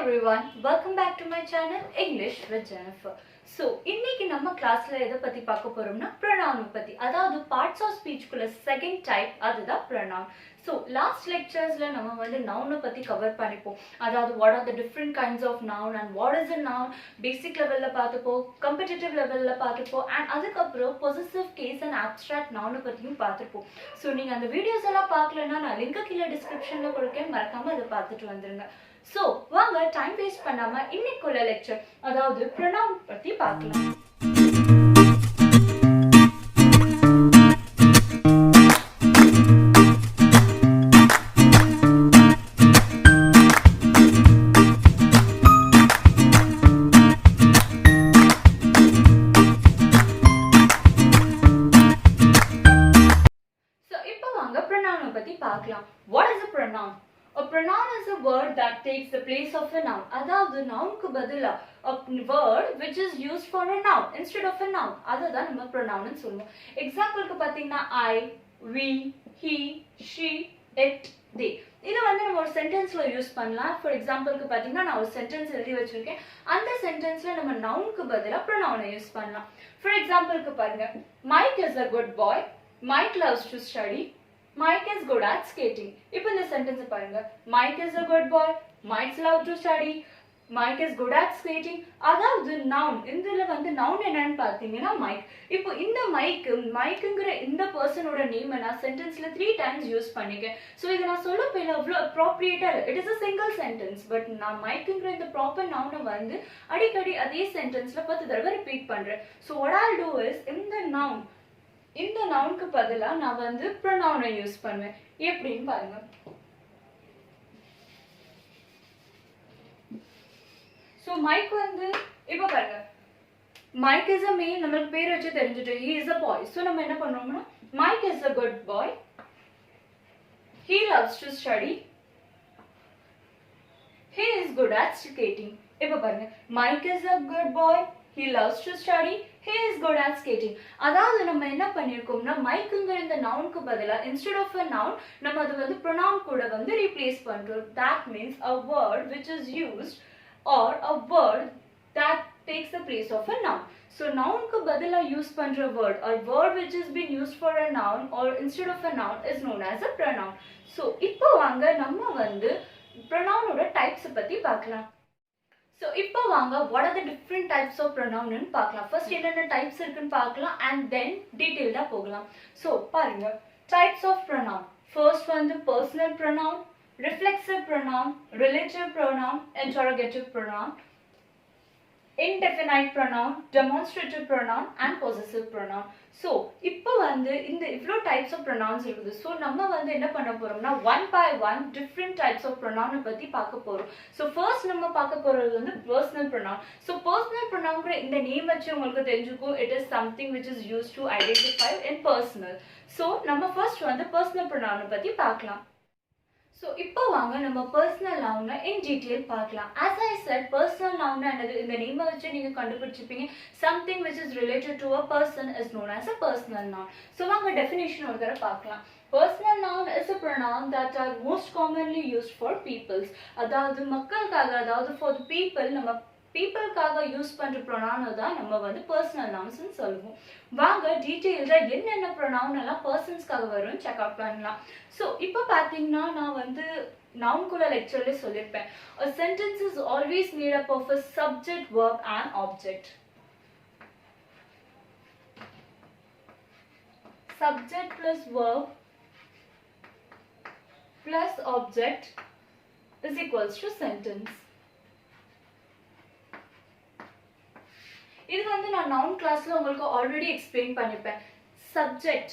everyone, welcome back to my channel English with Jennifer. So, இன்னைக்கு நம்ம கிளாஸ்ல எதை பத்தி பார்க்க போறோம்னா pronoun பத்தி. அதாவது parts of speech குள்ள second type அதுதான் pronoun. So, last lecturesல நம்ம வந்து noun பத்தி cover பண்ணிப்போம். அதாவது what are the different kinds of noun and what is a noun, basic levelல பார்த்துப்போம், competitive levelல பார்த்துப்போம் and அதுக்கப்புறம் possessive case and abstract noun பத்தியும் பார்த்துப்போம். So, நீங்க அந்த வீடியோஸ் எல்லாம் பார்க்கலனா நான் லிங்க் கீழ descriptionல கொடுக்கேன், மறக்காம அதை பார்த்துட்டு வந்துருங்க. So, வாங்க டைம் வேஸ்ட் பண்ணாம இன்னைக்குள்ள லெக்சர் அதாவது pronoun பத்தி பார்க்கலாம். So, இப்போ வாங்க pronoun பத்தி பார்க்கலாம். What is a pronoun? A pronoun is a word that takes the place of a noun. அதாவது நவுனுக்கு பதிலா a word which is used for a noun instead of a noun. அதுதான் நம்ம pronoun னு சொல்லுவோம். எக்ஸாம்பிளுக்கு பாத்தீங்கன்னா I, we, he, she, it, they. இத வந்து நம்ம ஒரு சென்டென்ஸ்ல யூஸ் பண்ணலாம். ஃபார் எக்ஸாம்பிளுக்கு பாத்தீங்கன்னா நான் ஒரு சென்டென்ஸ் எழுதி வச்சிருக்கேன். அந்த சென்டென்ஸ்ல நம்ம நவுனுக்கு பதிலா pronoun யூஸ் பண்ணலாம். ஃபார் எக்ஸாம்பிளுக்கு பாருங்க, Mike is a good boy. Mike loves to study. Mike is good at skating. இப்போ இந்த சென்டென்ஸ் பாருங்க. Mike is a good boy. Mike loves to study. Mike is good at skating. அதாவது noun. இதுல வந்து noun என்னன்னு பாத்தீங்கன்னா Mike. இப்போ இந்த மைக்ங்கற இந்த பர்சனோட நேம் நான் சென்டென்ஸ்ல 3 டைம்ஸ் யூஸ் பண்ணிருக்கேன். சோ இத நான் சொல்ல போயில அவ்வளவு அப்ரோப்ரியேட்டா it is a single sentence. But நான் மைக்ங்கற இந்த ப்ராப்பர் நவுனை வந்து அடிக்கடி அதே சென்டென்ஸ்ல 10 தடவை ரிப்பீட் பண்றேன். So what I'll do is இந்த நவுனுக்கு பதிலா நான் வந்து pronoun யூஸ் பண்ணுவேன். எப்படின்னு பாருங்க. சோ மைக் வந்து இப்ப பாருங்க, மைக் இஸ் a male, நமக்கு பேர் வச்சு தெரிஞ்சிட்டு he is a boy. So நம்ம என்ன பண்றோம்னா Mike is a good boy. He loves to study. He is good at skating. இப்ப பாருங்க, Mike is a good boy. He loves to study. He is good at skating. அதாவது நம்ம என்ன பண்ணிருக்கோம்னா மைக்ங்கற இந்த நவுனுக்கு பதிலா instead of a noun நம்ம அது வந்து pronoun கூட வந்து replace பண்றோம். That means a word which is used or a word that takes the place of a noun. So nounக்கு பதிலா யூஸ் பண்ற word or word which has been used for a noun or instead of a noun is known as a pronoun. So இப்போ வாங்க நம்ம வந்து pronoun ஓட types பத்தி பார்க்கலாம். So இப்போ வாங்க what are the different types of pronoun னு பார்க்கலாம். First என்னென்ன types இருக்குன்னு பார்க்கலாம் and then detailed-ஆ போகலாம். So பாருங்க, types of pronoun. First வந்து personal pronoun, reflexive pronoun, relative pronoun, interrogative pronoun, indefinite pronoun, demonstrative pronoun and possessive pronoun. So இப்போ வந்து இந்த இவ்ளோ types of pronouns இருக்குது. So நம்ம வந்து என்ன பண்ண போறோம்னா one by one different types of pronoun பத்தி பார்க்க போறோம். So first நம்ம பார்க்க போறது வந்து personal pronoun. So personal pronounங்கற இந்த நேம் வச்சு உங்களுக்கு தெரிஞ்சுக்கும் it is something which is used to identify in personal. So நம்ம first வந்து personal pronoun பத்தி பார்க்கலாம். So இப்போ வாங்க நம்ம personal noun in detail பார்க்கலாம். As I said, personal noun என்னது, இந்த நேம் வச்சு நீங்க கண்டுபிடிச்சிப்பீங்க. Something which is related to a person is known as a personal noun. So வாங்க definition ஒரு தடவை பார்க்கலாம். Personal noun is a pronoun that are most commonly used for peoples. அதாவது மக்களுக்காக, அதாவது for the people, நம்ம peopleக்காக யூஸ் பண்ற pronoun தான் நம்ம வந்து personal nouns னு சொல்லுவோம். வாங்க டீடைல்டா என்னென்ன pronoun எல்லாம் personsக்காக வரும்னு செக் அவுட் பண்ணலாம். சோ இப்போ பாத்தீங்கன்னா நான் வந்து noun குள்ள லெக்சர்ல சொல்லிருப்பேன். A sentence is always made up of a subject, verb and object. Subject plus verb plus object is equals to sentence. இது வந்து நான் noun classல உங்களுக்கு already explain பண்ணிருப்பேன். Subject,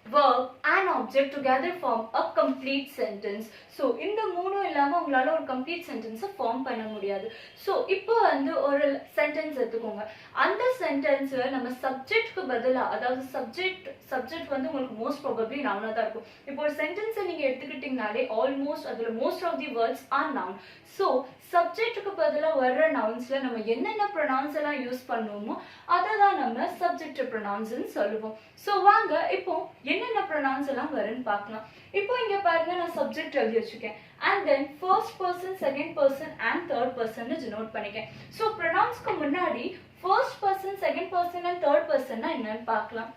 verb and object together form a complete sentence. So இந்த மூணும் இல்லாம உங்களால ஒரு complete sentence form பண்ண முடியாது. So இப்போ வந்து ஒரு sentence எடுத்துக்கோங்க. அந்த sentence நம்ம subjectக்கு பதிலா, அதாவது subject வந்து உங்களுக்கு most probably noun தான் இருக்கும். இப்போ ஒரு sentence நீங்க எடுத்துக்கிட்டீங்கனாலே almost அதுல most of the words are noun. So சப்ஜெக்ட்டுக்கு பதிலா வர்ற நவுன்ஸ்ல நம்ம என்னென்ன ப்ரொனவுன்ஸ் எல்லாம் யூஸ் பண்ணுவோமோ அதை தான் நம்ம சப்ஜெக்டிவ் ப்ரொனவுன்ஸ்னு சொல்லுவோம். ஸோ வாங்க இப்போ என்னென்ன ப்ரொனவுன்ஸ் எல்லாம் வரும்னு பார்க்கலாம். இப்போ இங்க பாருங்க, நான் சப்ஜெக்ட் எழுதி வச்சிருக்கேன் and then first person, second person and third person denote பண்ணிக்கேன். ஸோ ப்ரொனவுன்ஸ்க்கு முன்னாடி first person, second person and third பர்சன்னா என்னன்னு பார்க்கலாம்.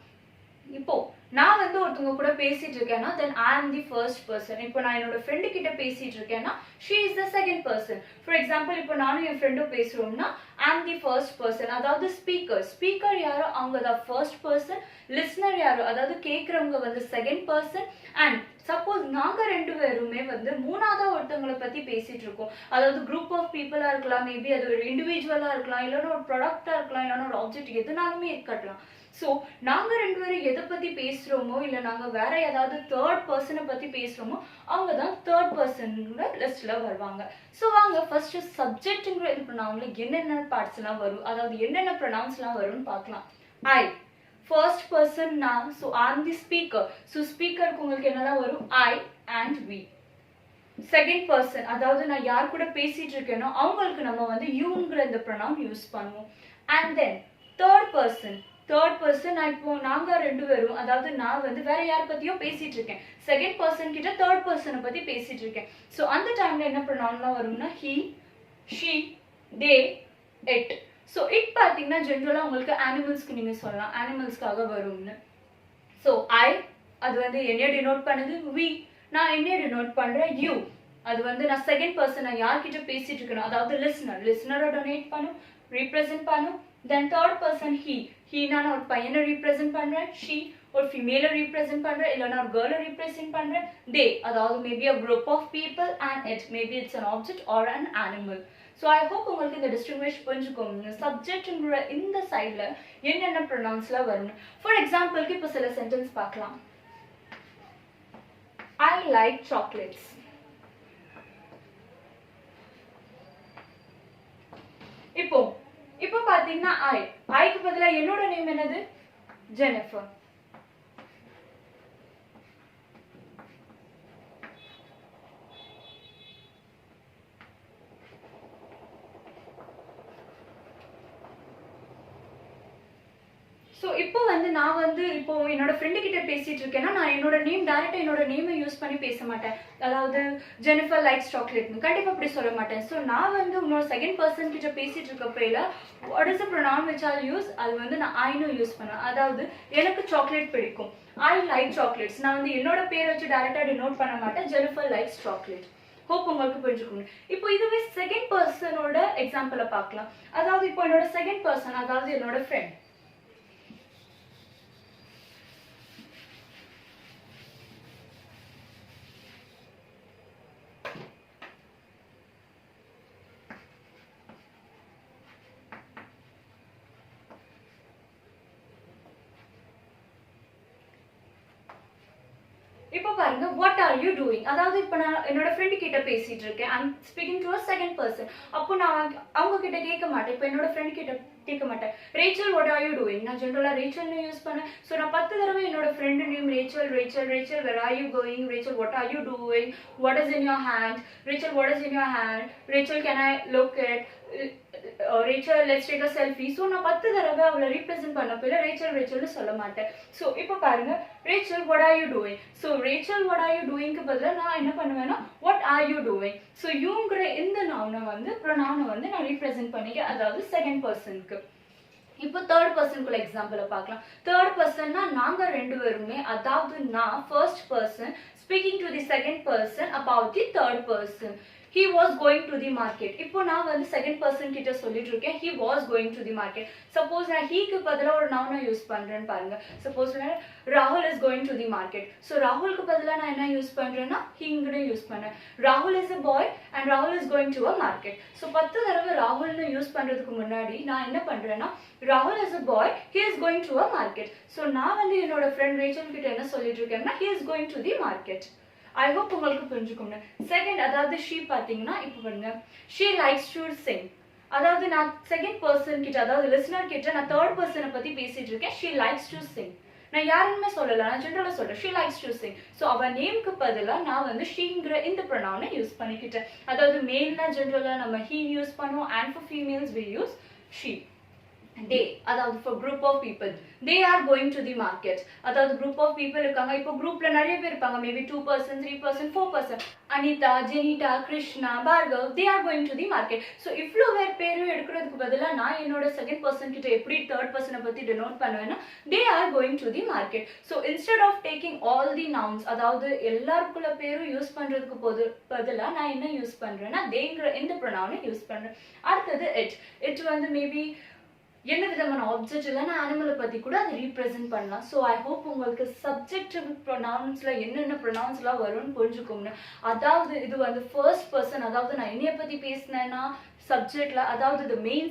இப்போ நான் வந்து ஒருத்தவங்க கூட பேசிட்டு இருக்கேன்னா தென் ஐ ஆம் தி ஃபர்ஸ்ட் பர்சன். இப்போ நான் என்னோட ஃப்ரெண்டு கிட்ட பேசிட்டு இருக்கேன்னா she is the second person. For example இப்போ நானும் என் ஃப்ரெண்டும் பேசுறோம்னா ஐ ஆம் தி ஃபர்ஸ்ட் பர்சன். அதாவது ஸ்பீக்கர் யாரோ அவங்க தான் ஃபர்ஸ்ட் பர்சன், லிஸ்னர் யாரோ அதாவது கேட்குறவங்க வந்து செகண்ட் பர்சன். அண்ட் சப்போஸ் நாங்க ரெண்டு பேருமே வந்து மூணாவதா ஒருத்தவங்களை பத்தி பேசிட்டு இருக்கோம், அதாவது குரூப் ஆஃப் பீப்புளா இருக்கலாம், மேபி அது ஒரு இண்டிவிஜுவலா இருக்கலாம், இல்லைன்னா ஒரு ப்ராடக்டா இருக்கலாம், இல்லைன்னா ஒரு ஆப்ஜெக்ட் எதுனாலுமே இருக்கட்டும். ஸோ நாங்க ரெண்டு பேரும் எதை பத்தி பேசுறோமோ இல்லை நாங்க வேற ஏதாவது தேர்ட் பர்சனை பத்தி பேசுறோமோ அவங்க தான் தேர்ட் பர்சன்ங்கிற லிஸ்ட்ல வருவாங்க. ஸோ வாங்க ஃபர்ஸ்ட் சப்ஜெக்ட்ங்கிற இது ப்ரொனவுன்ல என்னென்ன பார்ட்ஸ் எல்லாம் வரும், அதாவது என்னென்ன ப்ரொனவுன்ஸ் எல்லாம் வரும்னு பார்க்கலாம். ஐ ஃபர்ஸ்ட் பர்சன் நான், so I'm the speaker. So ஸ்பீக்கருக்கு உங்களுக்கு என்னெல்லாம் வரும், I and we. Second person அதாவது நான் யார் கூட பேசிட்டு இருக்கேனோ அவங்களுக்கு நம்ம வந்து யூங்கிற இந்த ப்ரொனவுன் யூஸ் பண்ணுவோம். அண்ட் தென் தேர்ட் பர்சன் நான் இப்போ நாங்க ரெண்டு பேரும் அதாவது நான் வந்து வேற யார் பத்தியோ பேசிட்டு இருக்கேன், செகண்ட் பர்சன் கிட்ட தேர்ட் பர்சனை பத்தி பேசிட்டு இருக்கேன். ஸோ அந்த டைம்ல என்ன ப்ரொனவுன்லாம் வரும்னா he, she, they, it. So it பார்த்தீங்கன்னா ஜென்ரலா உங்களுக்கு அனிமல்ஸ்க்கு நீங்க சொல்லலாம், அனிமல்ஸ்க்காக வரும்னு. ஸோ ஐ அது வந்து என்னைய டினோட் பண்ணுது, வி நான் என்னைய டினோட் பண்றேன், யூ அது வந்து நான் செகண்ட் பர்சன் நான் யார்கிட்ட பேசிட்டு இருக்கணும் அதாவது லிஸ்னரை டொனேட் பண்ணும், ரீப்ரசென்ட் பண்ணும். தென் தேர்ட் பர்சன் ஹீ நான் ஒரு பையனை ரீப்ரசென்ட் பண்றேன், ஷீ ஒரு ஃபீமேலை ரீப்ரசென்ட் பண்றேன், இல்லைன்னா ஒரு கேர்ளை ரீப்ரசென்ட் பண்றேன், தே அதாவது maybe a group of people and it maybe it's an object or an animal. So I hope உங்களுக்கு இந்த டிஸ்டிங்விஷ் புரிஞ்சுக்கோங்க சப்ஜெக்ட்ங்கிற இந்த சைடில் என்னென்ன ப்ரொனவுன்ஸ்லாம் வரும்னு. ஃபார் எக்ஸாம்பிளுக்கு இப்போ சில சென்டென்ஸ் பார்க்கலாம். I like chocolates. இப்போ பாத்தீங்கன்னா ஐக்கு பதிலா என்னோட நேம் என்னது, ஜெனிஃபர். ஸோ இப்போ வந்து நான் வந்து இப்போ என்னோட ஃப்ரெண்டு கிட்ட பேசிட்டு இருக்கேன்னா நான் என்னோட நேம் டைரக்டா என்னோட நேமை யூஸ் பண்ணி பேச மாட்டேன். அதாவது ஜெனிஃபர் லைக்ஸ் சாக்லேட்னு கண்டிப்பா அப்படி சொல்ல மாட்டேன். ஸோ நான் வந்து இன்னொரு செகண்ட் பர்சன் கிட்ட பேசிட்டு இருக்கப்பையில what is the pronoun which all use, அது வந்து நான் ஐன்னு யூஸ் பண்ணேன். அதாவது எனக்கு சாக்லேட் பிடிக்கும், ஐ லைக் சாக்லேட்ஸ். நான் வந்து என்னோட பேரை வச்சு டைரக்டா டினோட் பண்ண மாட்டேன், ஜெனிஃபர் லைக்ஸ் சாக்லேட். ஹோப் உங்களுக்கு புரிஞ்சுக்கணும். இப்போ இதுவே செகண்ட் பர்சனோட எக்ஸாம்பிளை பார்க்கலாம். அதாவது இப்போ என்னோட செகண்ட் பர்சன் அதாவது என்னோட ஃப்ரெண்ட். இப்போ பாருங்க, வாட் ஆர் யூ டூயிங், அதாவது இப்போ நான் என்னோட ஃப்ரெண்டு கிட்ட பேசிட்டு இருக்கேன், I'm speaking to a second person. அப்போ நான் அவங்க கிட்ட கேட்க மாட்டேன், இப்போ என்னோட ஃப்ரெண்ட் கிட்ட கேட்க மாட்டேன். Rachel what are you doing, நான் ஜென்ரலா ரேச்சல்னு யூஸ் பண்ணேன். ஸோ நான் 10 தடவை என்னோட friend name Rachel where are you going, Rachel what are you doing, what is in your hand, Rachel what is in your hand, Rachel can I look it, Rachel let's take a selfie. So நான் 10 தடவை அவளை represent பண்ணப்போ ரேச்சல்னு சொல்ல மாட்டேன். So இப்போ பாருங்க, Rachel what are you doing. So Rachel what are you டூயிங்க்கு பதிலாக நான் என்ன பண்ணுவேன்னா what are you doing. So யூங்கிற இந்த நவுனை வந்து ப்ரொனவுனை வந்து நான் ரீப்ரசென்ட் பண்ணிக்க, அதாவது செகண்ட் பர்சனுக்கு. இப்போ தேர்ட் பர்சனுக்குள்ள எக்ஸாம்பிளை பார்க்கலாம். தேர்ட் பர்சன்னா நாங்க ரெண்டு பேருமே, அதாவது நான் first person speaking to the second person about the third person. he was going to the market. இப்போ நான் வந்து செகண்ட் பர்சன் கிட்ட சொல்லிட்டு இருக்கேன் he was going to the market. Suppose நான் ஹீக்கு பதிலா ஒரு நவுனை யூஸ் பண்றேன்னு பாருங்க. சப்போஸ் ராகுல் is going to the market. So ராகுலுக்கு பதிலா நான் என்ன யூஸ் பண்றேன்னா ஹீங்கன்னு யூஸ் பண்ணேன். ராகுல் is a boy and ராகுல் is going to a market. So 10 தடவை ராகுல்னு யூஸ் பண்றதுக்கு முன்னாடி நான் என்ன பண்றேன்னா ராகுல் is a boy, he is going to a market. So நான் வந்து என்னோட ஃப்ரெண்ட் ரேச்சல் கிட்ட என்ன சொல்லிட்டு இருக்கேன்னா he is going to the market. I hope உங்களுக்கு புரிஞ்சுக்கணும். செகண்ட் அதாவது ஷீ பார்த்தீங்கன்னா இப்போ பாருங்க, she likes to sing. அதாவது நான் செகண்ட் பர்சன் கிட்ட, அதாவது லிசனர் கிட்ட நான் தேர்ட் பர்சனை பத்தி பேசிட்டு இருக்கேன், she likes to sing. நான் யாருன்னு சொல்லல, நான் ஜெனரலா சொல்றேன். she likes to sing. so அவ நேம்க்கு பதிலா நான் வந்து sheங்கிற இந்த pronoun யூஸ் பண்ணிக்கிட்டேன். அதாவது மேல்னா ஜெனரலா நம்ம he யூஸ் பண்ணுவோம், and for females we use she. they, அதாவது for group of people, they are going to the market. அதாவது group of people இருக்காங்க. இப்போ groupல நிறைய பேர் இருப்பாங்க, maybe 2%, 3%, 4%. Anitha, Jenitha, Krishna, Bhargav, they are going to the market. so இவ்ளோ பேர் எடுக்கிறதுக்கு பதிலா நான் என்னோட செகண்ட் பர்சன் கிட்ட எப்படி தேர்ட் பர்சனை பத்தி டினோட் பண்ணுவேன்னா they are going to the market. so instead of taking all the nouns, அதாவது எல்லாருக்குள்ள பேரும் யூஸ் பண்றதுக்கு பதிலா நான் என்ன யூஸ் பண்றேன்னா theyங்கிற இந்த pronoun யூஸ் பண்றேன். அடுத்தது it வந்து மேபி என்ன விதமான ஆப்ஜெக்ட் இல்லைன்னா அனிமலை பற்றி கூட அதை ரீப்ரசென்ட் பண்ணலாம். ஸோ ஐ ஹோப் உங்களுக்கு சப்ஜெக்டிவ் ப்ரொனவுன்ஸில் என்னென்ன ப்ரொனவுன்ஸ்லாம் வரும்னு புரிஞ்சுக்கோங்க. அதாவது இது வந்து ஃபர்ஸ்ட் பர்சன், அதாவது நான் என்னைய பற்றி பேசினேன்னா சப்ஜெக்ட்ல, அதாவது இது மெயின்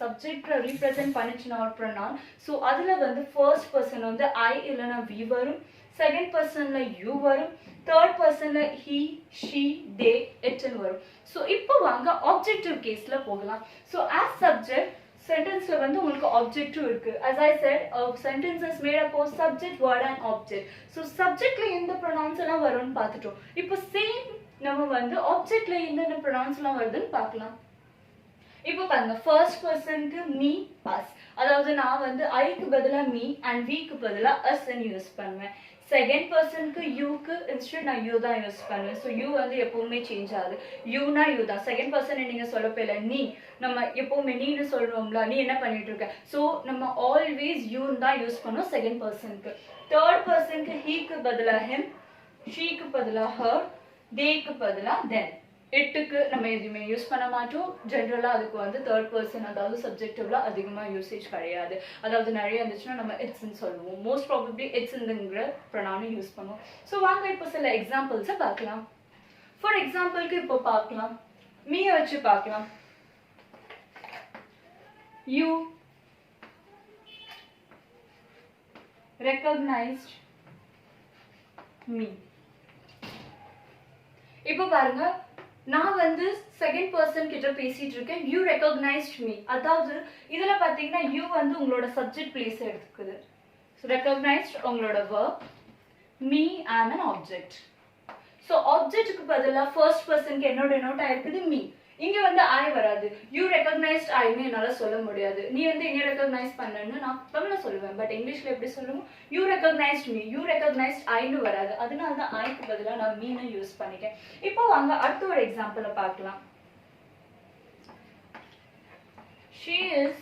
சப்ஜெக்ட்ல ரீப்ரசென்ட் பண்ணிச்சுன்னா ஒரு ப்ரொனவுன். ஸோ அதில் வந்து ஃபர்ஸ்ட் பர்சன் வந்து ஐ இல்லைன்னா வி வரும், செகண்ட் பர்சன்ல யூ வரும், தேர்ட் பர்சன்ல ஹி, ஷி, தே, இட்னு வரும். ஸோ இப்போ வாங்க ஆப்ஜெக்டிவ் கேஸ்ல போகலாம். ஸோ ஆஸ் சப்ஜெக்ட் சென்டென்ஸ்ல வந்து உங்களுக்கு ஆப்ஜெக்டிவ் இருக்கு. as I said, a sentence is made up of subject, word and object. so subjectல எந்த pronouns எல்லாம் வரும்னு பார்த்துட்டோம். இப்போ சேம் நம்ம வந்து ஆப்ஜெக்ட்ல எந்த pronouns எல்லாம் வருதுன்னு பார்க்கலாம். இப்போ பாருங்க, ஃபர்ஸ்ட் பர்சனுக்கு மீ, அஸ், அதாவது நான் வந்து ஐக்கு பதிலா மீ அண்ட் வீக்கு பதிலா அஸ் யூஸ் பண்ணுவேன். செகண்ட் பர்சனுக்கு யூக்கு இன்ஸ்டெட் நான் யூ தான் யூஸ் பண்ணுவேன். ஸோ யூ வந்து எப்பவுமே சேஞ்ச் ஆகுது, யூனா யூ தான். செகண்ட் பர்சன் நீங்க சொல்ல போயில நீ, நம்ம எப்பவுமே நீன்னு சொல்றோம்ல, நீ என்ன பண்ணிட்டு இருக்க. ஸோ நம்ம ஆல்வேஸ் யூன்னு தான் யூஸ் பண்ணுவோம் செகண்ட் பர்சனுக்கு. தேர்ட் பர்சனுக்கு ஹீக்கு பதிலா ஹிம், ஷீக்கு பதிலா ஹர், தேக்கு பதிலா தென். இட்டுக்கு நம்ம எதுவுமே யூஸ் பண்ண மாட்டோம். ஜென்ரலா அதுக்கு வந்து தேர்ட் பர்சன், அதாவது சப்ஜெக்டிவ்ல அதிகமா யூசேஜ் கிடையாது. அதாவது நிறைய இருந்துச்சுன்னா நம்ம இட்ஸ்ன்னு சொல்லுவோம். மோஸ்ட் ப்ராபப்ளி இட்ஸ்ங்கிற ப்ரொனவுன் யூஸ் பண்ணுவோம். ஸோ வாங்க இப்போ சில எக்ஸாம்பிள்ஸை பார்க்கலாம். ஃபார் எக்ஸாம்பிளுக்கு இப்போ பார்க்கலாம், மீயை வச்சு பார்க்கலாம். You recognized me. இப்போ பாருங்க, நான் வந்து செகண்ட் பர்சன் கிட்ட பேசிட்டு இருக்கேன், யூ ரெகக்னைஸ்ட் மீ. அதாவது இதுல பாத்தீங்கன்னா யூ வந்து உங்களோட சப்ஜெக்ட் பிளேஸ் எடுத்துக்குது. ரெகக்னைஸ்ட் உங்களோட verb, மீ ஆம் an ஆப்ஜெக்ட். ஸோ ஆப்ஜெக்ட்டுக்கு பதிலாக ஃபர்ஸ்ட் பர்சனுக்கு என்னோட நோட் ஆயிருக்குது மீ. இங்க வந்து ஐ வராது. யூ ரெகக்னைஸ்ட் ஐன்னு என்னால சொல்ல முடியாது. நீ வந்து என்ன ரெகக்னைஸ் பண்ணன்னு நான் தமிழ்ல சொல்லுவேன், பட் இங்கிலீஷ்ல எப்படி சொல்லுவோம், you recognized me, you recognized ஐன்னு வராது. அதனால தான் ஐக்கு பதிலாக நான் மீனை யூஸ் பண்ணிட்டேன். இப்போ வாங்க அடுத்த ஒரு எக்ஸாம்பிளை பார்க்கலாம். she is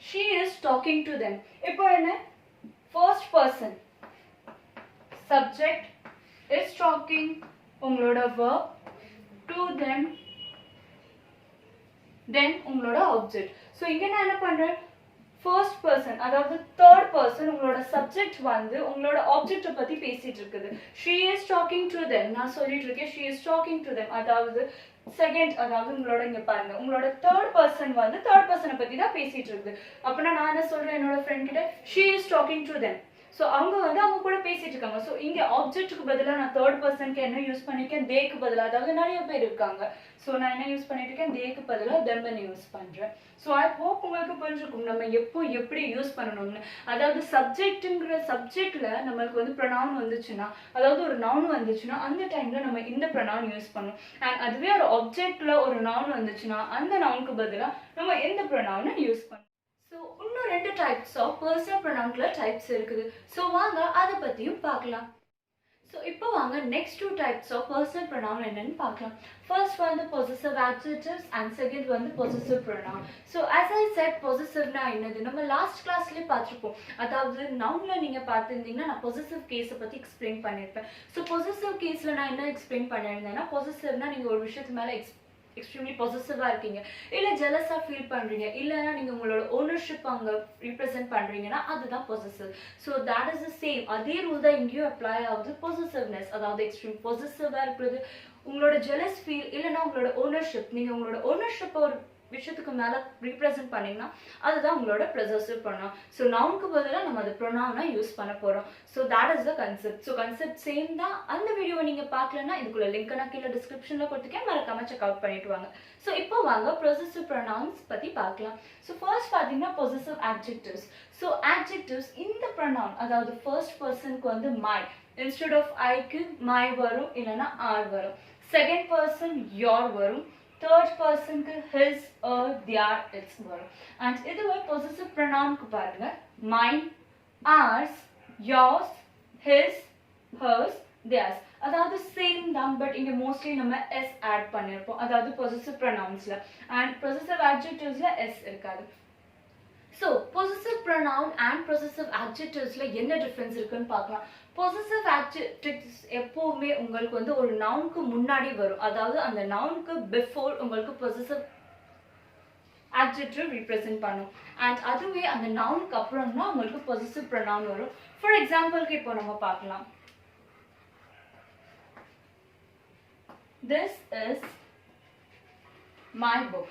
she is talking to them. இப்போ என்ன, first person, subject is talking, உங்களோட verb, to them, then உங்களோட object. so இங்க நான் என்ன பண்றேன், first person, அதாவது third person, உங்களோட subject வந்து உங்களோட object பத்தி பேசிட்டு இருக்குது. she is talking to them, நான் சொல்லிட்டு இருக்கேன் she is talking to them. அதாவது செகண்ட், அதாவது உங்களோட இங்க பாருங்க, உங்களோட தேர்ட் பர்சன் வந்து தேர்ட் பர்சனை பத்தி தான் பேசிட்டு இருக்குது. அப்படின்னா நான் என்ன சொல்றேன், என்னோட ஃப்ரெண்ட் கிட்ட she is talking to them. So அவங்க வந்து அவங்க கூட பேசிட்டு இருக்காங்க. ஸோ இங்க ஆப்ஜெக்ட்டுக்கு பதிலாக நான் தேர்ட் பர்சனுக்கு என்ன யூஸ் பண்ணிருக்கேன், தேக்கு பதிலாக. அதாவது நிறைய பேர் இருக்காங்க, ஸோ நான் என்ன யூஸ் பண்ணிட்டு இருக்கேன், தேக்கு பதிலாக தெம்பன் யூஸ் பண்றேன். ஸோ ஐ ஹோப் உங்களுக்கு புரிஞ்சுக்கும் நம்ம எப்போ எப்படி யூஸ் பண்ணணும்னு. அதாவது சப்ஜெக்ட்டுங்கிற சப்ஜெக்ட்ல நம்மளுக்கு வந்து ப்ரொனவுன் வந்துச்சுன்னா, அதாவது ஒரு நவுன் வந்துச்சுன்னா அந்த டைம்ல நம்ம இந்த ப்ரொனவுன் யூஸ் பண்ணுவோம். அண்ட் அதுவே ஒரு ஆப்ஜெக்ட்ல ஒரு நவுன் வந்துச்சுன்னா அந்த நவுனுக்கு பதிலாக நம்ம எந்த ப்ரொனவுனை யூஸ் பண்ணுவோம். ஸோ இன்னும் 2 டைப்ஸ் ஆஃப் பர்சனல் ப்ரொனவுன்ல டைப்ஸ் இருக்குது. ஸோ வாங்க அதை பத்தியும் பார்க்கலாம். ஸோ இப்போ வாங்க next 2 types of personal pronoun என்னன்னு பார்க்கலாம். ஃபர்ஸ்ட் வந்து பொசசிவ் adjectives அண்ட் செகண்ட் வந்து possessive pronoun. So as I said, பொசசிவ்னா என்னது நம்ம லாஸ்ட் கிளாஸ்லேயே பார்த்துருப்போம். அதாவது நவுன்ல நீங்க பார்த்துருந்தீங்கன்னா நான் பொசசிவ் கேஸை பத்தி எக்ஸ்பிளைன் பண்ணியிருப்பேன். ஸோ பொசசிவ் கேஸ்ல நான் என்ன எக்ஸ்பிளைன் பண்ணியிருந்தேன்னா, பொசசிவ்னா நீங்க ஒரு விஷயத்து மேல எக்ஸ்ட்ரீம்லி பொசசிவா இருக்கீங்க, இல்லை ஜெலஸா ஃபீல் பண்றீங்க, இல்லைன்னா நீங்க உங்களோட ஓனர்ஷிப் அங்க ரீப்ரசென்ட் பண்றீங்கன்னா அதுதான் possessive. So that is the same, அதே ரூல் தான் இங்கேயும் அப்ளை ஆகுது. பொசசிவ்னஸ், அதாவது எக்ஸ்ட்ரீம் பொசசிவா இருக்கிறது, உங்களோட ஜெலஸ் ஃபீல் இல்லைன்னா உங்களோட ஓனர்ஷிப், நீங்க உங்களோட ஓனர்ஷிப்பை ஒரு விஷயத்துக்கு மேல ரீப்ரசென்ட் பண்ணீங்கன்னா அதுதான் உங்களோட possessive pronoun. ஸோ நவுனுக்கு பதிலாக நம்ம அது ப்ரொனவுனை யூஸ் பண்ண போறோம். So that is the concept. So concept same தான். அந்த வீடியோவை நீங்க பார்க்கலன்னா இதுக்குள்ள லிங்க் நான் கீழே டிஸ்கிரிப்ஷன்ல கொடுத்துருக்கேன், மறக்காம செக் அவுட் பண்ணிட்டு வாங்க. ஸோ இப்போ வாங்க possessive pronouns பத்தி பார்க்கலாம். ஸோ ஃபர்ஸ்ட் பார்த்தீங்கன்னா possessive adjectives. ஸோ adjectives இந்த pronoun அதாவது ஃபர்ஸ்ட் பர்சனுக்கு வந்து my instead of ஐக்கு my வரும், இல்லைன்னா r வரும். செகண்ட் பர்சன் your வரும், தேர்ட் பர்சனுக்கு his or their its வரும். அண்ட் இதுவே possessive pronounக்கு பாருங்க mine, ours, yours, his, hers, theirs. அதாவது சேம் தான், பட் இங்க மோஸ்ட்லி நம்ம s ஆட் பண்ணிருப்போம், அதாவது possessive pronounsல. அண்ட் possessive adjectivesல s இருக்காது. So possessive pronoun and possessive adjectivesல என்ன டிஃபரன்ஸ் இருக்குன்னு பார்க்கலாம். possessive adjectives எப்பவுமே உங்களுக்கு வந்து ஒரு நவுனுக்கு முன்னாடி வரும், அதாவது அந்த நவுனுக்கு பிஃபோர் உங்களுக்கு possessive adjective represent பண்ணும். அண்ட் அதுவே அந்த நவுனுக்கு அப்புறம்னா உங்களுக்கு possessive pronoun வரும். ஃபார் எக்ஸாம்பிளுக்கு இப்போ நம்ம பார்க்கலாம். This is my book.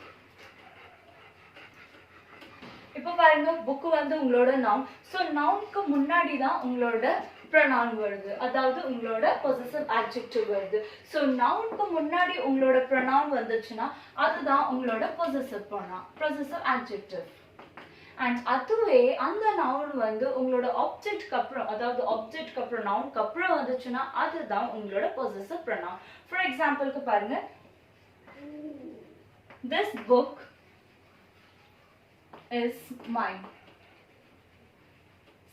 இப்போ பாருங்க புக் வந்து உங்களோட நவுன். ஸோ நவுனுக்கு முன்னாடி தான் உங்களோட pronoun வருது, அதாவது உங்களோட possessive adjective வருது. ஸோ நவுனுக்கு முன்னாடி உங்களோட pronoun வந்துச்சுன்னா அதுதான் உங்களோட possessive pronoun, possessive adjective. And அதுவே அந்த நவுன் வந்து உங்களோட ஆப்ஜெக்ட்க்கு அப்புறம், அதாவது ஆப்ஜெக்ட்க்கு அப்புறம் நவுனுக்கு அப்புறம் வந்துச்சுன்னா அதுதான் உங்களோட possessive pronoun. ஃபார் எக்ஸாம்பிளுக்கு பாருங்க, this book is mine.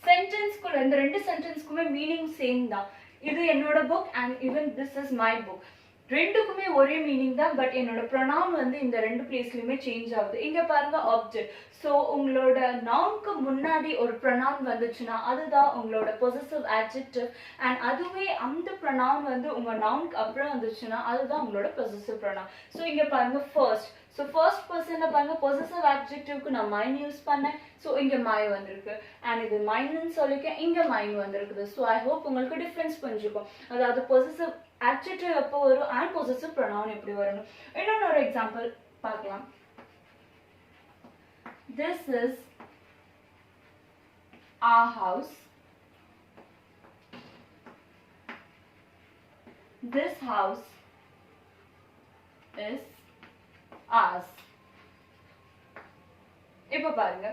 சென்டென்ஸ்க்குள்ள இந்த ரெண்டு சென்டென்ஸ்க்குமே மீனிங் சேம் தான். இது என்னோட book and even this is my book, ரெண்டுக்குமே ஒரே மீனிங் தான். பட் என்னோட ப்ரொனவுன் வந்து இந்த ரெண்டு பிளேஸ்லயுமே சேஞ்ச் ஆகுது. இங்க பாருங்க ஆப்ஜெக்ட். ஸோ உங்களோட நவுனுக்கு முன்னாடி ஒரு ப்ரொனவுன் வந்துச்சுன்னா அதுதான் உங்களோட possessive adjective. அண்ட் அதுவே அந்த ப்ரொனவுன் வந்து உங்க நவுனுக்கு அப்புறம் வந்துச்சுன்னா அதுதான் உங்களோட possessive pronoun. ஸோ இங்க பாருங்க ஃபர்ஸ்ட். ஸோ ஃபர்ஸ்ட் பர்சன்ல பாருங்க possessive adjectiveக்கு நான் mine யூஸ் பண்ணேன். ஸோ இங்க my வந்திருக்கு. அண்ட் இது mineன்னு சொல்லிருக்கேன், இங்க mine வந்திருக்குது. ஸோ ஐ ஹோப் உங்களுக்கு டிஃபரன்ஸ் புரிஞ்சுக்கும், அதாவது possessive adjective எப்போ வரும் and possessive pronoun எப்படி வரணும். இன்னொன்னு ஒரு எக்ஸாம்பிள் பார்க்கலாம். This is our house. This house is ours. இப்போ பாருங்க,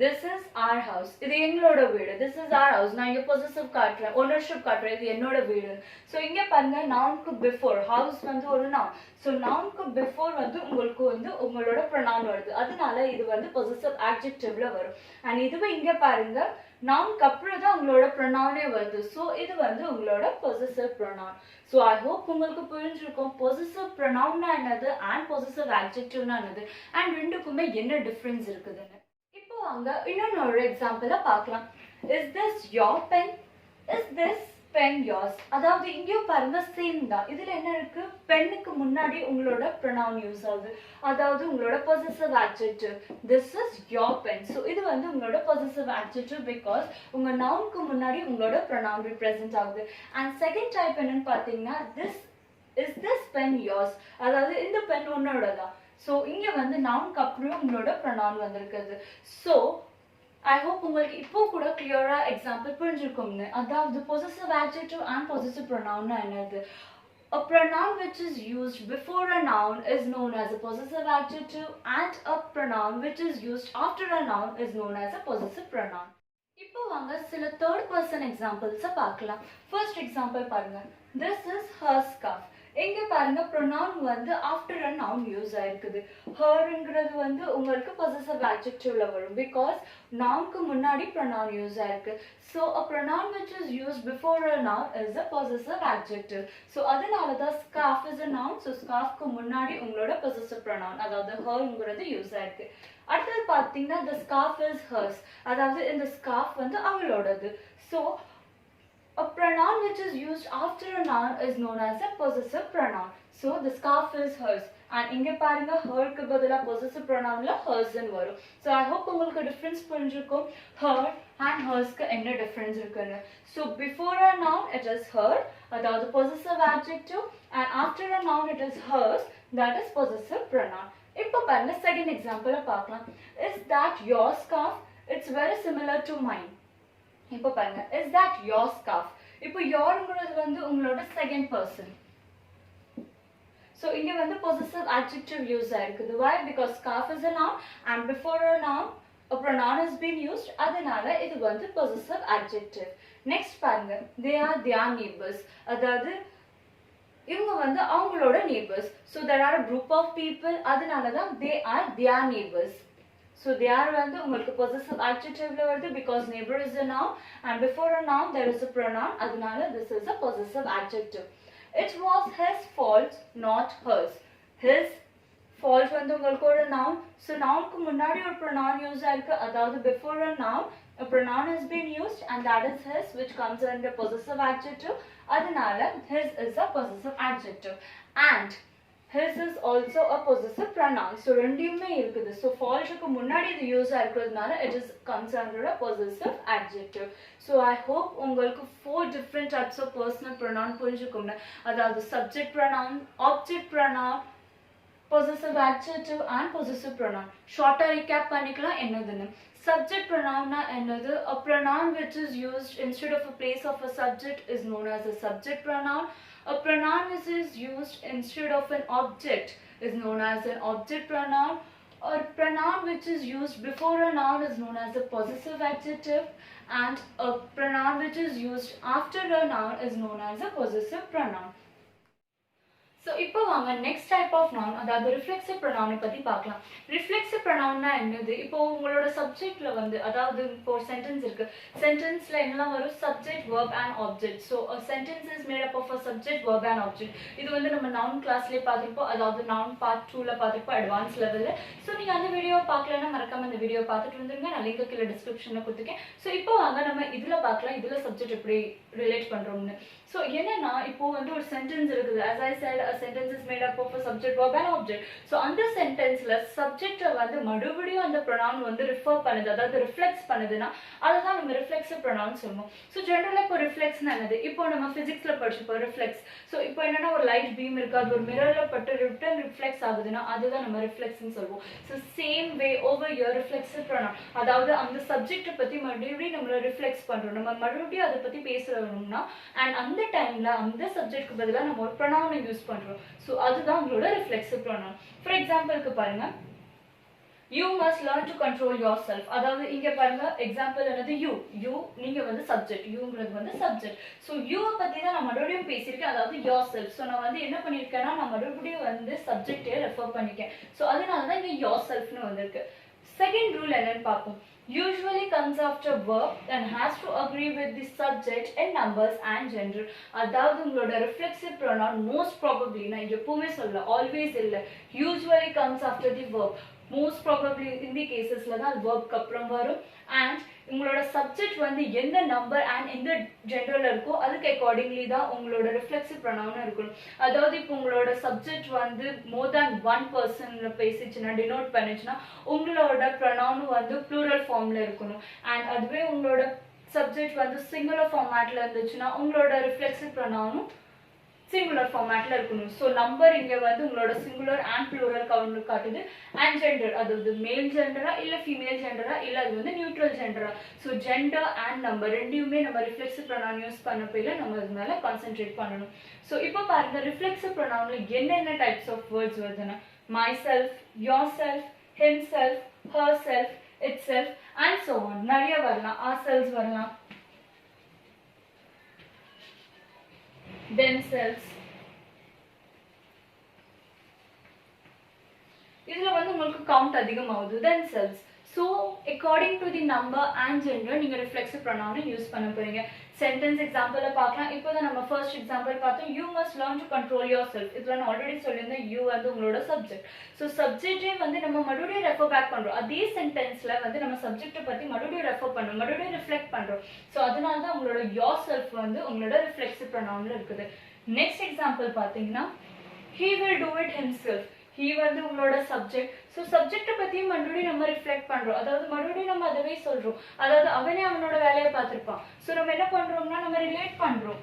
this is our house, இது எங்களோட வீடு. this is our house, நான் இங்க possessive காட்டுறேன், ownership காட்டுறேன், இது என்னோட வீடு. சோ இங்க பாருங்க நவுனுக்கு பிஃபோர், house வந்து ஒரு நவுன். சோ நவுனுக்கு பிஃபோர் வந்து உங்களுக்கு வந்து உங்களோட pronoun வருது, அதனால இது வந்து possessive adjectiveல வரும். அண்ட் இதுவே இங்க பாருங்க நவுனுக்கு அப்புறம் தான் உங்களோட pronounே வருது. சோ இது வந்து உங்களோட possessive pronoun. So I hope உங்களுக்கு புரிஞ்சிருக்கும் possessive pronounனா என்னது and possessive adjectiveனா என்னது அண்ட் ரெண்டுக்குமே என்ன டிஃபரன்ஸ் இருக்குதுன்னு. இப்போ வாங்க இன்னொரு எக்ஸாம்பிள பார்க்கலாம். Is this your pen? Is this pen yours? அதாவது இங்க பாருங்க சேம் தான். இதுல என்ன இருக்கு, பென்னுக்கு முன்னாடி உங்களோட pronoun யூஸ் ஆகுது, அதாவது உங்களோட possessive adjective. This is your pen. So இது வந்து உங்களோட possessive adjective because உங்க நவுனுக்கு முன்னாடி உங்களோட pronoun represent ஆகுது. And second type என்னன்னு பாத்தீங்கன்னா is this pen yours? அதாவது இந்த பென் உன்னோடதா. ஸோ இங்க வந்து நவுனுக்கு அப்புறம் உங்களோட pronoun வந்திருக்குது. ஸோ ஐ ஹோப் உங்களுக்கு இப்போ கூட கிளியரா எக்ஸாம்பிள் புரிஞ்சிருக்கும்னு. அதாவது possessive adjective and possessive pronoun என்னது. A pronoun which is used before a noun is known as a possessive adjective and a pronoun which is used after a noun is known as a possessive pronoun. இப்போ வாங்க சில third person examples பார்க்கலாம். First example பாருங்க. This is her scarf. இங்க பாருங்க pronoun வந்து after a noun use ஆயிருக்குது. herங்கிறது வந்து உங்களுக்கு possessive adjectiveல வரும் because nounக்கு முன்னாடி pronoun யூஸ் ஆயிருக்கு. So a pronoun which is used before a noun is a possessive adjective. So அதனால தான் scarf is a noun. So scarfக்கு முன்னாடி உங்களோட possessive pronoun அதாவது herங்கிறது யூஸ் ஆயிருக்கு. அடுத்து பாத்தீங்கன்னா the scarf is hers. அதாவது இந்த scarf வந்து அவளோடது. So a pronoun which is used after a noun is known as a possessive pronoun. So the scarf is hers. And இங்க பாருங்க herக்கு பதிலா possessive pronounல hers ன்னு வரும். So I hope உங்களுக்கு difference புரிஞ்சிருக்கும் her and hersக்கு என்ன difference இருக்குன்னு. So before a noun it is her, அதாவது possessive adjective, and after a noun it is hers, that is possessive pronoun. இப்போ பாருங்க செகண்ட் எக்ஸாம்பிள் பார்க்கலாம். Is that your scarf? It's very similar to mine. இப்போ பாருங்க is that your scarf? இப்போ yourங்கிறது வந்து உங்களோட second person. So இங்க வந்து possessive adjective use ஆயிருக்குது. Why? Because scarf is a noun and before a noun a pronoun has been used. அதனால இது வந்து possessive adjective. Next பாருங்க they are their neighbors. அதாவது இவங்க வந்து அவங்களோட neighbors. So there are a group of people. அதனால தான் they are their neighbors. So they are வந்து உங்களுக்கு possessive adjectiveல வருது because neighbor is a noun and before a noun there is a pronoun. அதனால this is a possessive adjective. It was his fault, not hers. His fault வந்து உங்களுக்கு ஒரு noun. So nounக்கு முன்னாடி ஒரு pronoun use ஆயிருக்கு. அதாவது before a noun a pronoun has been used and that is his, which comes under possessive adjective. அதனால his is a possessive adjective and his is also a possessive pronoun. So ரெண்டுமே இருக்குது. So faultக்கு முன்னாடி இது use ஆயிருக்கிறதுனால it is comes under a possessive adjective. So I hope உங்களுக்கு 4 different types of personal pronoun புரிஞ்சுக்குங்க. அதாவது subject pronoun, object pronoun, possessive adjective and possessive pronoun. Shorter recap பண்ணிக்கலாம் என்னதுன்னு. Subject pronoun na என்னது? A pronoun which is used instead of a place of a subject is known as a subject pronoun. A pronoun which is used instead of an object is known as an object pronoun. A pronoun which is used before a noun is known as a possessive adjective. And a pronoun which is used after a noun is known as a possessive pronoun. So இப்போ வாங்க next type of noun அதாவது reflexive pronoun பத்தி பார்க்கலாம். reflexive pronounனா என்னது? இப்போ உங்களோட சப்ஜெக்ட்ல வந்து அதாவது இப்போ சென்டென்ஸ் இருக்கு. சென்டென்ஸ்ல என்னலாம் வரும்? subject, verb and object. So a sentence is made up of a subject, verb and object. இது வந்து நம்ம noun கிளாஸ்லயே பார்த்திருப்போம். அதாவது noun part 2ல பார்த்திருப்போம் அட்வான்ஸ் லெவல்ல. சோ நீங்க அந்த வீடியோ பார்க்கலனா மறக்காம அந்த வீடியோ பார்த்துட்டு வந்துருங்க. நான் லிங்க் கீழ டிஸ்கிரிப்ஷன்ல கொடுத்துக்கேன். சோ இப்போ வாங்க நம்ம இதுல பார்க்கலாம். இதுல சப்ஜெக்ட் எப்படி ரிலேட் பண்றோம்னு. சோ என்னன்னா இப்போ வந்து ஒரு சென்டென்ஸ் இருக்குது. as I said a sentence is made up of a subject, verb and object. So அந்த சென்டென்ஸ்ல சப்ஜெக்ட் வந்து மறுபடியும் அந்த pronoun வந்து ரிஃபர் பண்ணுது, அதாவது ரிஃப்ளெக்ஸ் பண்ணுதுன்னா அதுதான் நம்ம ரிஃப்ளெக்சிவ் pronoun சொல்லுவோம். ஸோ ஜென்ரலா இப்போ ரிஃப்ளெக்ஸ்னா என்னது? இப்போ நம்ம பிசிக்ஸ்ல படிச்சிருப்போம் ரிஃப்ளெக்ஸ். ஸோ இப்போ என்னன்னா ஒரு லைட் பீம் இருக்கு, அது ஒரு மிரர்ல பட்டு ரிட்டர்ன் ரிஃப்ளெக்ஸ் ஆகுதுன்னா அதுதான் நம்ம ரிஃப்ளெக்ஸ்னு சொல்லுவோம். So same way over your reflexive pronoun, அதாவது அந்த சப்ஜெக்ட்டை பத்தி மறுபடியும் நம்மள ரிஃப்ளெக்ஸ் பண்றோம், நம்ம மறுபடியும் அதை பத்தி பேசுறோம்னா அண்ட் அந்த டைம்ல அந்த சப்ஜெக்ட்க்கு பதிலா நம்ம ஒரு pronoun யூஸ் பண்றோம். So அதுதான் உங்களோட reflexive pronoun. For example பாருங்க, you must learn to control yourself. அதாவது இங்க பாருங்க எக்ஸாம்பிள் என்னது? you நீங்க வந்து subject, youங்கிறது வந்து subject. So you பத்தி தான் நான் மறுபடியும் பேசியிருக்கேன், அதாவது yourself. So நான் வந்து என்ன பண்ணிருக்கேன்னா நான் மறுபடியும் வந்து சப்ஜெக்டே ரெஃபர் பண்ணிருக்கேன். So அதனால தான் இங்க yourselfனு வந்திருக்கு. செகண்ட் ரூல் என்னன்னு பார்ப்போம். Usually comes after verb and has to agree with the subject in numbers and gender. அதாவது உங்களோட reflexive pronoun most probably நான் எப்பவுமே சொல்ல always இல்ல, usually comes after the verb. most probably in the casesல தான் verb க்கு அப்புறம் வரும் and உங்களோட subject வந்து எந்த number and எந்த genderல இருக்கோ அதுக்கு accordingly தான் உங்களோட reflexive pronoun இருக்கணும். அதாவது இப்போ உங்களோட subject வந்து more than one personல பேசிச்சுனா denote பண்ணுச்சுனா உங்களோட pronoun வந்து plural formல இருக்கணும் and அதுவே உங்களோட subject வந்து singular formatல இருந்துச்சுனா உங்களோட reflexive pronoun singular formatல இருக்கணும். So number இங்க வந்து உங்களோட singular and plural கவுண்ட் காட்டுது and gender அதாவது male genderா இல்ல female genderா இல்ல அது வந்து neutral genderா. So gender and number ரெண்டுமே நம்ம reflexive pronoun யூஸ் பண்ணப்பையில நம்ம இது மேல கான்சென்ட்ரேட் பண்ணணும். So இப்போ பாருங்க reflexive pronounல என்னென்ன types of words வருதுன்னா myself, yourself, himself, herself, itself and so on. நிறைய வரலாம், ourselves வரலாம், themselves. இதுல வந்து உங்களுக்கு கவுண்ட் அதிகமாகுது themselves. So according to the number and gender நீங்க reflexive pronoun யூஸ் பண்ண போறீங்க. சென்டென்ஸ் எக்ஸாம்பிள்ல பார்க்கலாம். இப்போதான் நம்ம ஃபர்ஸ்ட் எக்ஸாம்பிள் பார்த்தோம், you must learn to control yourself. இதுல நான் ஆல்ரெடி சொல்லியிருந்தேன் you வந்து உங்களோட சப்ஜெக்ட். ஸோ சப்ஜெக்டே வந்து நம்ம மறுபடியும் ரெஃபர் பேக் பண்றோம். அதே சென்டென்ஸ்ல வந்து நம்ம சப்ஜெக்டை பத்தி மறுபடியும் ரெஃபர் பண்றோம், மறுபடியும் ரிஃப்ளெக்ட் பண்றோம். ஸோ அதனால தான் உங்களோட yourself வந்து உங்களோட reflexive pronounல இருக்குது. நெக்ஸ்ட் எக்ஸாம்பிள் பார்த்தீங்கன்னா he will do it himself. he வந்து உங்களோட சப்ஜெக்ட். ஸோ சப்ஜெக்டை பத்தியும் மறுபடியும் நம்ம ரிஃப்ளெக்ட் பண்றோம், அதாவது மறுபடியும் நம்ம அதவே சொல்றோம், அதாவது அவனே அவனோட வேலையை பார்த்திருப்பான். ஸோ நம்ம என்ன பண்றோம்னா நம்ம ரிலேட் பண்றோம்.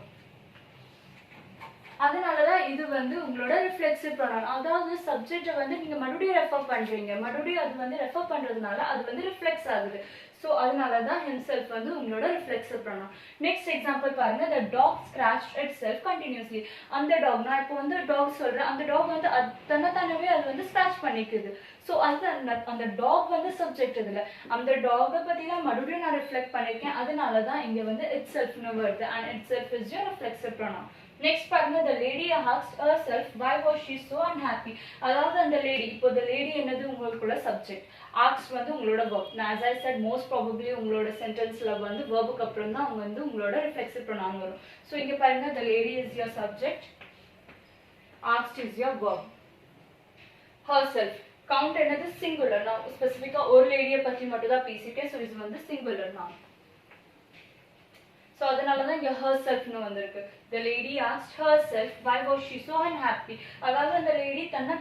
அதனால தான் இது வந்து உங்களோட ரிஃப்ளெக்சிவ் ப்ரொனவுன். அதாவது சப்ஜெக்ட்டை வந்து நீங்க மறுபடியும் ரெஃபர் பண்றீங்க, மறுபடியும் அது வந்து ரெஃபர் பண்றதுனால அது வந்து ரிஃப்ளெக்ஸ் ஆகுது. ஸோ அதனால தான் himself வந்து உங்களோட ரிஃப்ளெக்சிவ் ப்ரொனவுன். நெக்ஸ்ட் எக்ஸாம்பிள் பாருங்க, the dog scratched itself continuously. அந்த டாக், நான் இப்போ வந்து டாக் சொல்றேன், அந்த டாக் வந்து தன்னைத்தானவே அது வந்து ஸ்க்ராட்ச் பண்ணிக்குது. ஸோ அது அந்த டாக் வந்து சப்ஜெக்ட். இதில் அந்த டாகை பற்றி தான் மறுபடியும் நான் ரிஃப்ளெக்ட் பண்ணியிருக்கேன். அதனால தான் இங்கே வந்து itselfனு வருது. And itself is your reflexive pronoun. Next பாருங்க, the lady asked herself why was she so unhappy. அதாவது அந்த லேடி, இப்போ the lady என்னது உங்களுக்குள்ள சப்ஜெக்ட், asked வந்து உங்களோட verb. as I said, most probably உங்களோட சென்டென்ஸ்ல வந்து verb-க்கு அப்புறம் தான் வந்து உங்களோட reflexive pronoun வரும். ஸோ இங்க பாருங்க, the lady is your subject, asked is your verb. herself, count என்னது singular. நான் ஸ்பெசிஃபிக்கா ஒரு லேடியை பத்தி மட்டும் தான் பேசிட்டேன். ஸோ இது வந்து singular now. So அதனால தான் இங்க herselfனு வந்திருக்கு. The lady asked herself why was she so unhappy. அதாவது அந்த லேடி தன்னை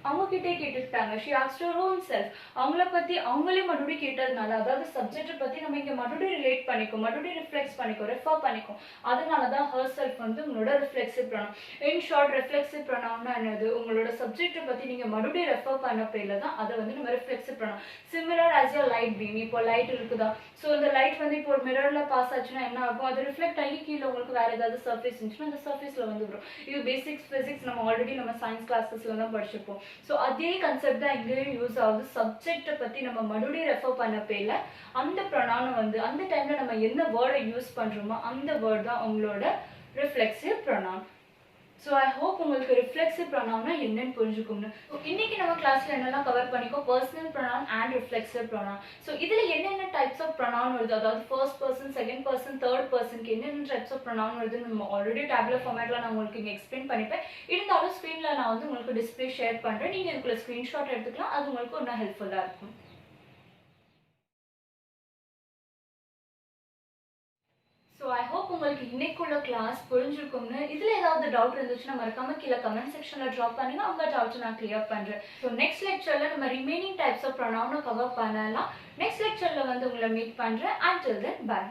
அவங்க கிட்டே கேட்டுட்டாங்க. she asked her own self. அவங்கள பத்தி அவங்களே மறுபடியும் கேட்டதுனால, அதாவது சப்ஜெக்ட் பத்தி நம்ம இங்க மறுபடியும் ரிலேட் பண்ணிக்கோ, மறுபடியும் ரிஃப்ளெக்ஸ் பண்ணிக்கோ, ரெஃபர் பண்ணிக்கோ. அதனால தான் herself வந்து உங்களோட reflexive pronoun. In short, reflexive ப்ரொனவுன்னா என்னது, உங்களோட சப்ஜெக்ட் பத்தி நீங்க மறுபடியும் ரெஃபர் பண்ண பேர்ல தான் அதை வந்து நம்ம reflexive pronoun. Similar as your light beam. இப்போ லைட் இருக்குதா, ஸோ இந்த லைட் வந்து இப்போ ஒரு மிரர்ல பாஸ் ஆச்சுன்னா என்ன ஆகும், அது ரிஃப்ளெக்ட் ஆகி கீழே உங்களுக்கு வேற ஏதாவது சர்ஃபேஸ் இருந்துச்சுன்னா அந்த சர்ஃபேஸ்ல வந்து வரும். இது பேசிக்ஸ் பிசிக்ஸ் நம்ம ஆல்ரெடி நம்ம சயின்ஸ் கிளாஸஸ்ல தான் படிச்சிருப்போம். ஸோ அதே கான்செப்ட் தான் இங்கேயும் யூஸ் ஆகுது. சப்ஜெக்டை பற்றி நம்ம மறுபடியும் ரெஃபர் பண்ண பேர்ல அந்த ப்ரொனவுனை வந்து அந்த டைமில் நம்ம என்ன வேர்டை யூஸ் பண்ணுறோமோ அந்த வேர்ட் தான் உங்களோட reflexive pronoun. So I hope உங்களுக்கு ரிஃப்ளெக்சிவ் ப்ரொனவுன்னா என்னன்னு புரிஞ்சுக்கோங்க. இன்னைக்கு நம்ம கிளாஸ்ல என்னெல்லாம் கவர் பண்ணிக்கோ, personal pronoun and reflexive pronoun. So இதில் என்னென்ன டைப்ஸ் ஆஃப் ப்ரொனவுன் வருது, அதாவது first person, second person, third பர்சனுக்கு என்னென்ன டைப்ஸ் ஆஃப் ப்ரொனவுன் வருதுன்னு நம்ம ஆல்ரெடி டேப்லெட் ஃபார்மேட்டில் நான் உங்களுக்கு இங்கே எக்ஸ்பிளைன் பண்ணிப்பேன். இருந்தாலும் ஸ்க்ரீனில் நான் வந்து உங்களுக்கு டிஸ்பிளே ஷேர் பண்ணுறேன். நீங்கள் இதுக்குள்ள ஸ்க்ரீன்ஷாட் எடுத்துக்கலாம், அது உங்களுக்கு இன்னும் ஹெல்ப்ஃபுல்லாக இருக்கும். ஸோ ஐ ஹோப் உங்களுக்கு இன்னைக்குள்ள கிளாஸ் புரிஞ்சிருக்கும்னு. இதில் ஏதாவது டவுட் இருந்துச்சுன்னா மறக்காம கீழே கமெண்ட் செக்ஷனில் ட்ராப் பண்ணுங்க, அவங்க டவுட்டை நான் கிளியர் பண்ணுறேன். ஸோ நெக்ஸ்ட் லெக்சரில் நம்ம ரிமைனிங் டைப்ஸ் ஆஃப் ப்ரொனவுனை கவர் பண்ணலாம். நெக்ஸ்ட் லெக்சரில் வந்து உங்களை மீட் பண்ணுறேன். until then, bye.